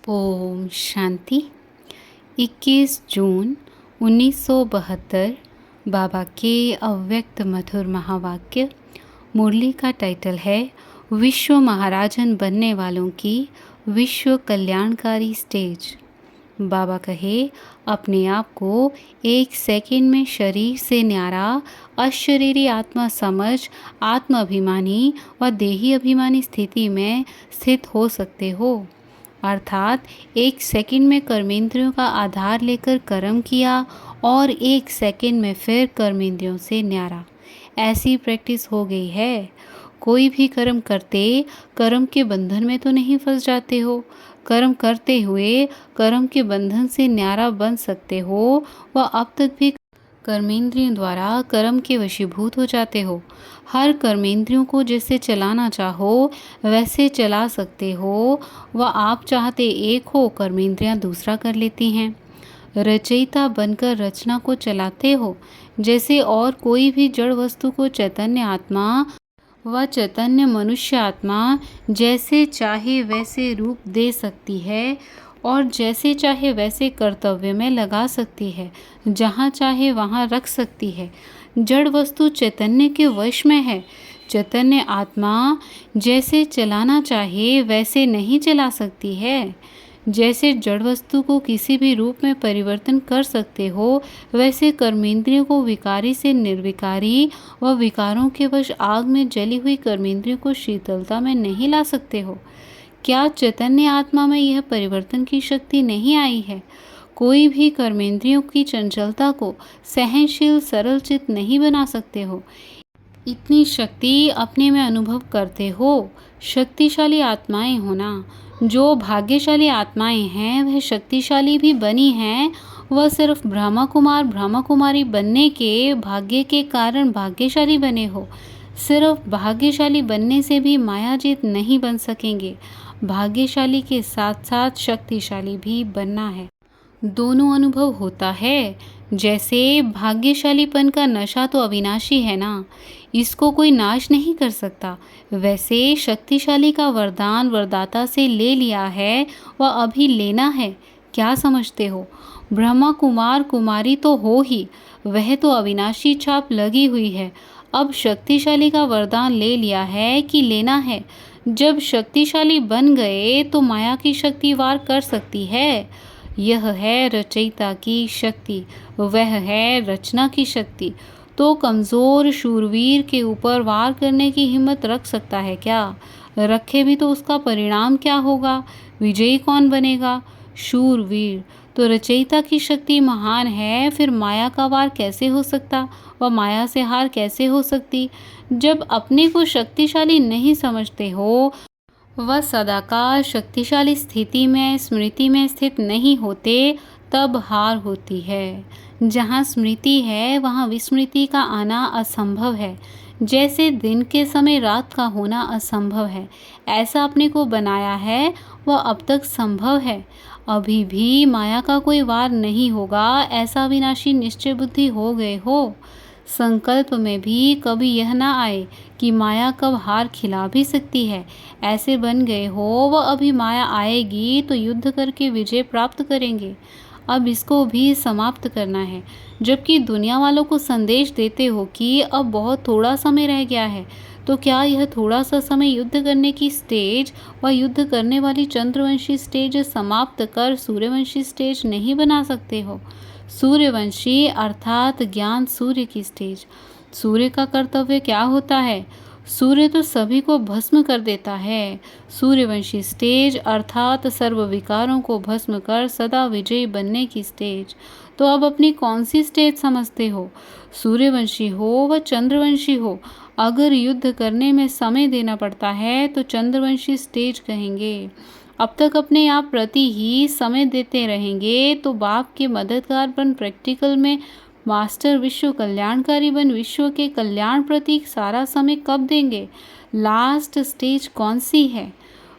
ओम शांति। 21 जून 1972 बाबा के अव्यक्त मधुर महावाक्य। मुरली का टाइटल है विश्व महाराजन बनने वालों की विश्व कल्याणकारी स्टेज। बाबा कहे, अपने आप को एक सेकंड में शरीर से न्यारा अशरीरी आत्मा समझ आत्माभिमानी व देही अभिमानी स्थिति में स्थित हो सकते हो। अर्थात एक सेकंड में कर्मेंद्रियों का आधार लेकर कर्म किया और एक सेकंड में फिर कर्मेंद्रियों से न्यारा। ऐसी प्रैक्टिस हो गई है। कोई भी कर्म करते कर्म के बंधन में तो नहीं फंस जाते हो। कर्म करते हुए कर्म के बंधन से न्यारा बन सकते हो व अब तक भी कर्मेंद्रियों द्वारा कर्म के वशीभूत हो जाते हो। हर कर्मेंद्रियों को जैसे चलाना चाहो वैसे चला सकते हो व आप चाहते एक हो, कर्मेंद्रियां दूसरा कर लेती हैं। रचयिता बनकर रचना को चलाते हो, जैसे और कोई भी जड़ वस्तु को चैतन्य आत्मा व चैतन्य मनुष्य आत्मा जैसे चाहे वैसे रूप दे सकती है और जैसे चाहे वैसे कर्तव्य में लगा सकती है, जहाँ चाहे वहाँ रख सकती है। जड़ वस्तु चैतन्य के वश में है। चैतन्य आत्मा जैसे चलाना चाहे वैसे नहीं चला सकती है। जैसे जड़ वस्तु को किसी भी रूप में परिवर्तन कर सकते हो, वैसे कर्मेंद्रियों को विकारी से निर्विकारी व विकारों के वश आग में जली हुई कर्मेंद्रियों को शीतलता में नहीं ला सकते हो। क्या चैतन्य आत्मा में यह परिवर्तन की शक्ति नहीं आई है? कोई भी कर्मेंद्रियों की चंचलता को सहनशील सरल चित्त नहीं बना सकते हो। इतनी शक्ति अपने में अनुभव करते हो। शक्तिशाली आत्माएं होना। जो भाग्यशाली आत्माएं हैं वह शक्तिशाली भी बनी हैं। वह सिर्फ ब्रह्मा कुमार ब्रह्मा कुमारी बनने के भाग्य के कारण भाग्यशाली बने हो। सिर्फ भाग्यशाली बनने से भी मायाजीत नहीं बन सकेंगे। भाग्यशाली के साथ साथ शक्तिशाली भी बनना है। दोनों अनुभव होता है। जैसे भाग्यशालीपन का नशा तो अविनाशी है ना, इसको कोई नाश नहीं कर सकता। वैसे शक्तिशाली का वरदान वरदाता से ले लिया है व अभी लेना है। क्या समझते हो? ब्रह्मा कुमार कुमारी तो हो ही, वह तो अविनाशी छाप लगी हुई है। अब शक्तिशाली का वरदान ले लिया है कि लेना है। जब शक्तिशाली बन गए तो माया की शक्ति वार कर सकती है। यह है रचयिता की शक्ति, वह है रचना की शक्ति। तो कमज़ोर शूरवीर के ऊपर वार करने की हिम्मत रख सकता है क्या? रखे भी तो उसका परिणाम क्या होगा? विजयी कौन बनेगा? शूरवीर। तो रचयिता की शक्ति महान है, फिर माया का वार कैसे हो सकता व माया से हार कैसे हो सकती? जब अपने को शक्तिशाली नहीं समझते हो, वह सदाकाल शक्तिशाली स्थिति में स्मृति में स्थित नहीं होते, तब हार होती है। जहाँ स्मृति है वहाँ विस्मृति का आना असंभव है। जैसे दिन के समय रात का होना असंभव है, ऐसा अपने को बनाया है वह अब तक संभव है। अभी भी माया का कोई वार नहीं होगा, ऐसा विनाशी निश्चय बुद्धि हो गए हो। संकल्प में भी कभी यह ना आए कि माया कब हार खिला भी सकती है। ऐसे बन गए हो वह अभी माया आएगी तो युद्ध करके विजय प्राप्त करेंगे। अब इसको भी समाप्त करना है। जबकि दुनिया वालों को संदेश देते हो कि अब बहुत थोड़ा समय रह गया है, तो क्या यह थोड़ा सा समय युद्ध करने की स्टेज व युद्ध करने वाली चंद्रवंशी स्टेज समाप्त कर सूर्यवंशी स्टेज नहीं बना सकते हो? सूर्यवंशी अर्थात ज्ञान सूर्य की स्टेज। सूर्य का कर्तव्य क्या होता है? सूर्य तो सभी को भस्म कर देता है। सूर्यवंशी स्टेज अर्थात सर्व विकारों को भस्म कर सदा विजयी बनने की स्टेज। तो अब अपनी कौन सी स्टेज समझते हो? सूर्यवंशी हो व चंद्रवंशी हो। अगर युद्ध करने में समय देना पड़ता है तो चंद्रवंशी स्टेज कहेंगे। अब तक अपने आप प्रति ही समय देते रहेंगे तो बाप के मददगार बन प्रैक्टिकल में मास्टर विश्व कल्याणकारी बन विश्व के कल्याण प्रति सारा समय कब देंगे? लास्ट स्टेज कौन सी है?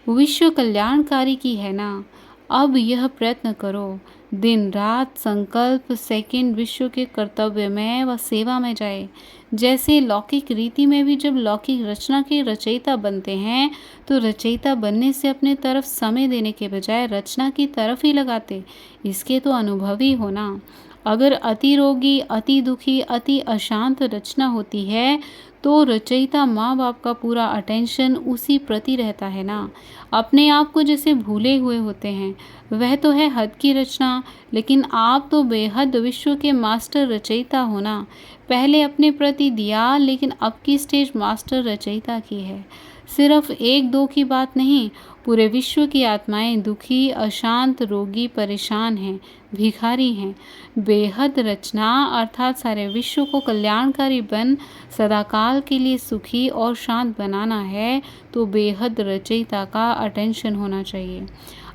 विश्व कल्याणकारी की है ना। अब यह प्रयत्न करो, दिन रात संकल्प सेकंड विश्व के कर्तव्य में व सेवा में जाए। जैसे लौकिक रीति में भी जब लौकिक रचना के रचयिता बनते हैं तो रचयिता बनने से अपने तरफ समय देने के बजाय रचना की तरफ ही लगाते। इसके तो अनुभवी होना। अगर अति रोगी, अति दुखी, अति अशांत रचना होती है तो रचयिता माँ बाप का पूरा अटेंशन उसी प्रति रहता है ना। अपने आप को जैसे भूले हुए होते हैं। वह तो है हद की रचना, लेकिन आप तो बेहद विश्व के मास्टर रचयिता हो ना। पहले अपने प्रति दिया, लेकिन अब की स्टेज मास्टर रचयिता की है। सिर्फ एक दो की बात नहीं, पूरे विश्व की आत्माएं दुखी, अशांत, रोगी, परेशान हैं, भिखारी हैं। बेहद रचना अर्थात सारे विश्व को कल्याणकारी बन सदाकाल के लिए सुखी और शांत बनाना है तो बेहद रचयिता का अटेंशन होना चाहिए।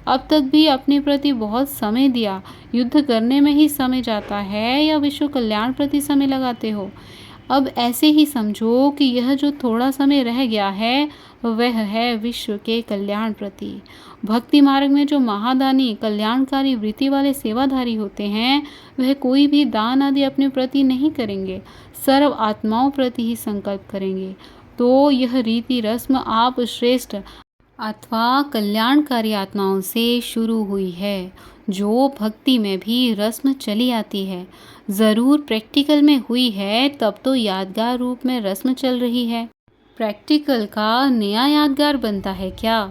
अब तक भी अपने प्रति बहुत समय दिया, युद्ध करने में ही समय जाता है या विश्व कल्याण प्रति समय लगाते हो? अब ऐसे ही समझो कि यह जो थोड़ा समय रह गया है वह है विश्व के कल्याण प्रति। भक्ति मार्ग में जो महादानी, कल्याणकारी वृत्ति वाले सेवाधारी होते हैं वह कोई भी दान आदि अपने प्रति नहीं करेंगे, सर्व आत्माओं प्रति ही संकल्प करेंगे। तो यह रीति रस्म आप श्रेष्ठ अथवा कल्याणकारी आत्माओं से शुरू हुई है, जो भक्ति में भी रस्म चली आती है। ज़रूर प्रैक्टिकल में हुई है, तब तो यादगार रूप में रस्म चल रही है। प्रैक्टिकल का नया यादगार बनता है क्या?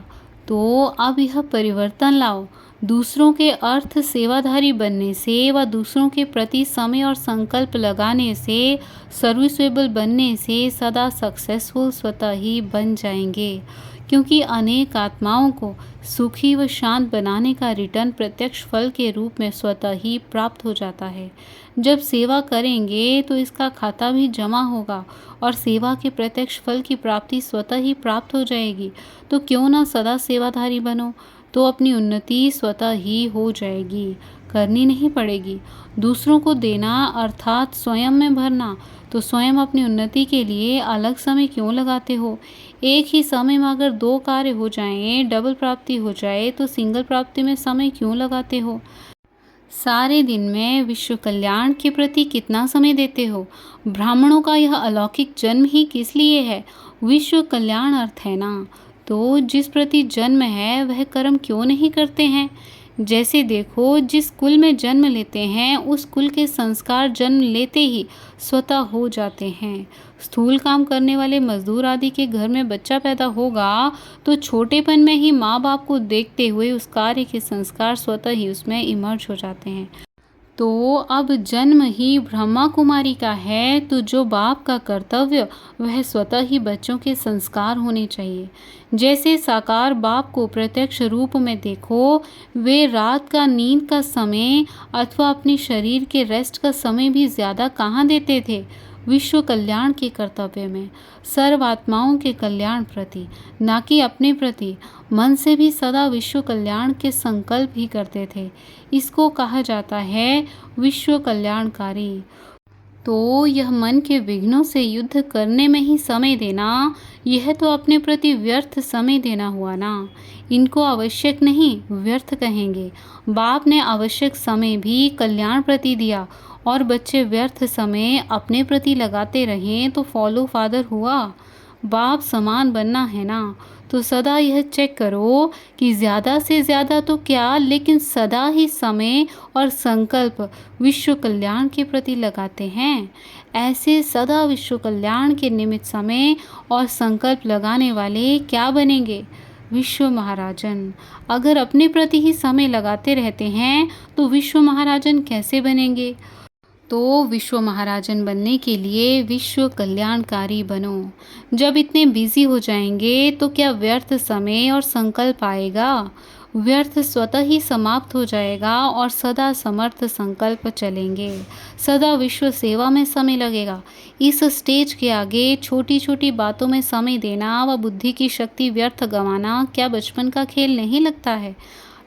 तो अब यह परिवर्तन लाओ। दूसरों के अर्थ सेवाधारी बनने से व दूसरों के प्रति समय और संकल्प लगाने से, सर्विसेबल बनने से सदा सक्सेसफुल स्वतः ही बन जाएंगे, क्योंकि अनेक आत्माओं को सुखी व शांत बनाने का रिटर्न प्रत्यक्ष फल के रूप में स्वतः ही प्राप्त हो जाता है। जब सेवा करेंगे तो इसका खाता भी जमा होगा और सेवा के प्रत्यक्ष फल की प्राप्ति स्वतः ही प्राप्त हो जाएगी। तो क्यों ना सदा सेवाधारी बनो, तो अपनी उन्नति स्वतः ही हो जाएगी, करनी नहीं पड़ेगी। दूसरों को देना अर्थात स्वयं में भरना, तो स्वयं अपनी उन्नति के लिए अलग समय क्यों लगाते हो? एक ही समय में अगर दो कार्य हो जाएं, डबल प्राप्ति हो जाए, तो सिंगल प्राप्ति में समय क्यों लगाते हो? सारे दिन में विश्व कल्याण के प्रति कितना समय देते हो? ब्राह्मणों का यह अलौकिक जन्म ही किस लिए है? विश्व कल्याण अर्थ है ना। तो जिस प्रति जन्म है वह कर्म क्यों नहीं करते हैं? जैसे देखो, जिस कुल में जन्म लेते हैं उस कुल के संस्कार जन्म लेते ही स्वतः हो जाते हैं। स्थूल काम करने वाले मजदूर आदि के घर में बच्चा पैदा होगा तो छोटेपन में ही माँ बाप को देखते हुए उस कार्य के संस्कार स्वतः ही उसमें इमर्ज हो जाते हैं। तो अब जन्म ही ब्रह्मा कुमारी का है, तो जो बाप का कर्तव्य वह स्वतः ही बच्चों के संस्कार होने चाहिए। जैसे साकार बाप को प्रत्यक्ष रूप में देखो, वे रात का नींद का समय अथवा अपने शरीर के रेस्ट का समय भी ज़्यादा कहाँ देते थे? विश्व कल्याण के कर्तव्य में, सर्व आत्माओं के कल्याण प्रति, ना कि अपने प्रति। मन से भी सदा विश्व कल्याण के संकल्प ही करते थे। इसको कहा जाता है विश्व कल्याणकारी। तो यह मन के विघ्नों से युद्ध करने में ही समय देना, यह तो अपने प्रति व्यर्थ समय देना हुआ ना। इनको आवश्यक नहीं, व्यर्थ कहेंगे। बाप ने आवश्यक समय भी कल्याण प्रति दिया और बच्चे व्यर्थ समय अपने प्रति लगाते रहें तो फॉलो फादर हुआ। बाप समान बनना है ना। तो सदा यह चेक करो कि ज़्यादा से ज़्यादा तो क्या, लेकिन सदा ही समय और संकल्प विश्व कल्याण के प्रति लगाते हैं। ऐसे सदा विश्व कल्याण के निमित्त समय और संकल्प लगाने वाले क्या बनेंगे? विश्व महाराजन। अगर अपने प्रति ही समय लगाते रहते हैं तो विश्व महाराजन कैसे बनेंगे? तो विश्व महाराजन बनने के लिए विश्व कल्याणकारी बनो। जब इतने बिजी हो जाएंगे तो क्या व्यर्थ समय और संकल्प आएगा? व्यर्थ स्वतः ही समाप्त हो जाएगा और सदा समर्थ संकल्प चलेंगे। सदा विश्व सेवा में समय लगेगा। इस स्टेज के आगे छोटी छोटी बातों में समय देना व बुद्धि की शक्ति व्यर्थ गंवाना क्या बचपन का खेल नहीं लगता है?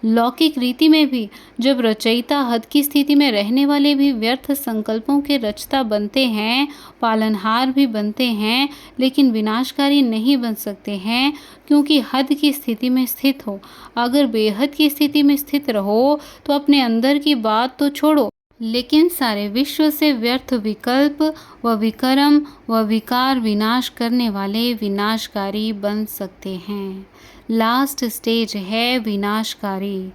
लौकिक रीति में भी जब रचयिता हद की स्थिति में रहने वाले भी व्यर्थ संकल्पों के रचता बनते हैं, पालनहार भी बनते हैं, लेकिन विनाशकारी नहीं बन सकते हैं, क्योंकि हद की स्थिति में स्थित हो। अगर बेहद की स्थिति में स्थित रहो तो अपने अंदर की बात तो छोड़ो, लेकिन सारे विश्व से व्यर्थ विकल्प व विकर्म व विकार विनाश करने वाले विनाशकारी बन सकते हैं। लास्ट स्टेज है विनाशकारी।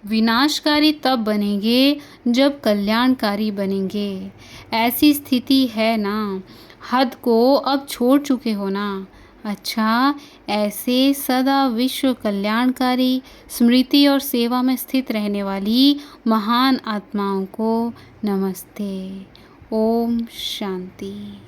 विनाशकारी तब बनेंगे जब कल्याणकारी बनेंगे। ऐसी स्थिति है ना, हद को अब छोड़ चुके हो ना। अच्छा, ऐसे सदा विश्व कल्याणकारी स्मृति और सेवा में स्थित रहने वाली महान आत्माओं को नमस्ते। ओम शांति।